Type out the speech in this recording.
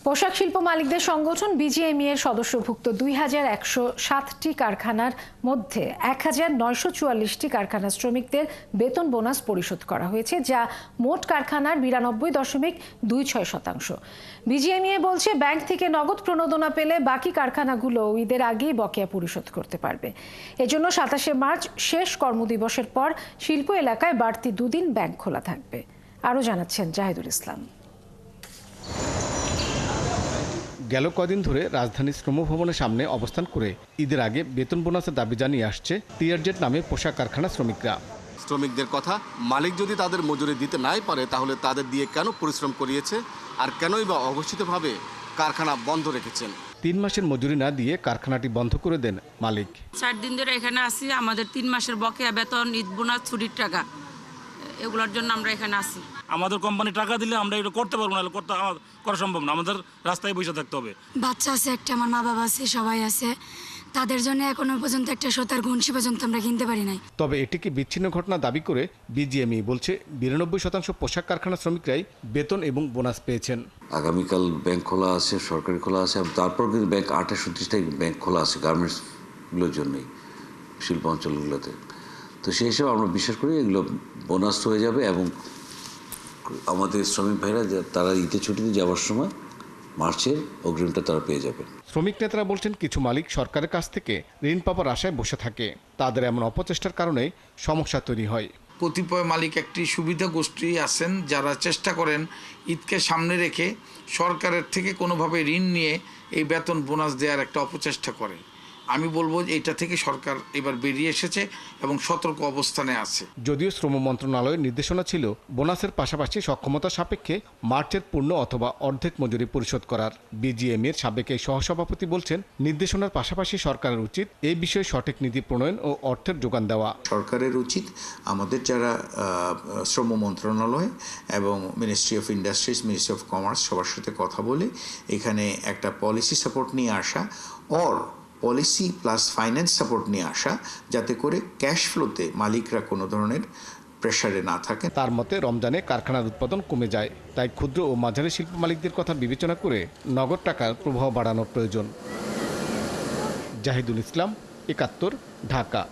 পোশাক শিল্প মালিকদের সংগঠন বিজিএমইএ এর সদস্যভুক্ত 2107টি কারখানার মধ্যে 1944টি কারখানার শ্রমিকদের বেতন বোনাস পরিশোধ করা হয়েছে, যা মোট কারখানার 92.26%। বিজিএমইএ বলছে, ব্যাংক থেকে নগদ প্রণোদনা পেলে বাকি কারখানাগুলো ঈদের আগেই বকেয়া পরিশোধ করতে পারবে। এজন্য 27শে মার্চ শেষ কর্মদিবসের পর শিল্প এলাকায় বাড়তি 2 দিন ব্যাংক খোলা থাকবে। আরও জানাচ্ছেন জাহিদুল ইসলাম। গেল কদিন ধরে রাজধানীর শ্রমভবনের সামনে অবস্থান করে ঈদের আগে বেতন বোনাসের দাবি জানিয়ে আসছে টিয়ারজেট নামে পোশাক কারখানা শ্রমিকরা। শ্রমিকদের কথা, মালিক যদি তাদের মজুরি দিতে নাই পারে তাহলে তাদের দিয়ে কেন পরিশ্রম করিয়েছে আর কেনই বা অঘোষিতভাবে কারখানা বন্ধ রেখেছেন। 3 মাসের মজুরি না দিয়ে কারখানাটি বন্ধ করে দেন মালিক। 4 দিন ধরে এখানে আসি, আমাদের 3 মাসের বকেয়া বেতন, ঈদ বোনাস, ছুটির টাকা, এগুলোর জন্য আমরা এখানে আসি। আমাদের কোম্পানি টাকা দিলে আমরা এটা করতে পারবো না, করা সম্ভব না, আমাদের রাস্তায় বসে থাকতে হবে। বাচ্চা আছে একটা, আমার মা বাবা আছে, সবাই আছে, তাদের জন্য এখনো পর্যন্ত একটা সুতার গুনশি পর্যন্ত আমরা কিনতে পারি নাই। তবে এটিকে বিচ্ছিন্ন ঘটনা দাবি করে বিজিএমই বলছে 92% পোশাক কারখানা শ্রমিকরাই বেতন এবং বোনাস পেয়েছেন। আগামীকাল ব্যাংক খোলা আছে, সরকারি খোলা আছে, তারপর কিন্তু ব্যাংক 28-29টাই ব্যাংক খোলা আছে গার্মেন্টসগুলোর জন্যই, শিল্প অঞ্চলগুলোতে। তো সেই হিসেবে আমরা বিশ্বাস করি এগুলো বোনাস হয়ে যাবে এবং আমাদের শ্রমিক ভাইরা তারা ঈদের ছুটিতে যাওয়ার সময় মার্চের অগ্রিমটা তারা পেয়ে যাবে। শ্রমিক নেতারা বলছেন, কিছু মালিক সরকারের কাছ থেকে ঋণ পাওয়ার আশায় বসে থাকে। তাদের এমন অপচেষ্টার কারণে সমস্যা তৈরি হয়। কতিপয় মালিক একটি সুবিধা গোষ্ঠী আছেন যারা চেষ্টা করেন ঈদকে সামনে রেখে সরকারের থেকে কোনোভাবে ঋণ নিয়ে এই বেতন বোনাস দেওয়ার একটা অপচেষ্টা করে। আমি বলবো এইটা থেকে সরকার এবার বেরিয়ে এসেছে এবং সতর্ক অবস্থানে আছে। যদিও শ্রম মন্ত্রণালয়ের নির্দেশনা ছিল বোনাসের পাশাপাশি সক্ষমতা সাপেক্ষে মার্চের পূর্ণ অথবা অর্ধেক মজুরি পরিশোধ করার। বিজিএমইএর সাবেক এই সহসভাপতি বলছেন, নির্দেশনার পাশাপাশি সরকারের উচিত এই বিষয়ে সঠিক নীতি প্রণয়ন ও অর্থের যোগান দেওয়া। সরকারের উচিত আমাদের যারা শ্রম মন্ত্রণালয় এবং ministry of industries, ministry of commerce সবার সাথে কথা বলে এখানে একটা পলিসি সাপোর্ট নিয়ে আসা, or policy plus finance support নিয়ে আসা, যাতে করে ক্যাশ ফ্লোতে মালিকরা কোনো ধরনের প্রেসারে না থাকে। তার মতে, রমজানে কারখানার উৎপাদন কমে যায়, তাই ক্ষুদ্র ও মাঝারি শিল্প মালিকদের কথা বিবেচনা করে নগদ টাকার প্রবাহ বাড়ানোর প্রয়োজন। জাহিদুল ইসলাম, 71, ঢাকা।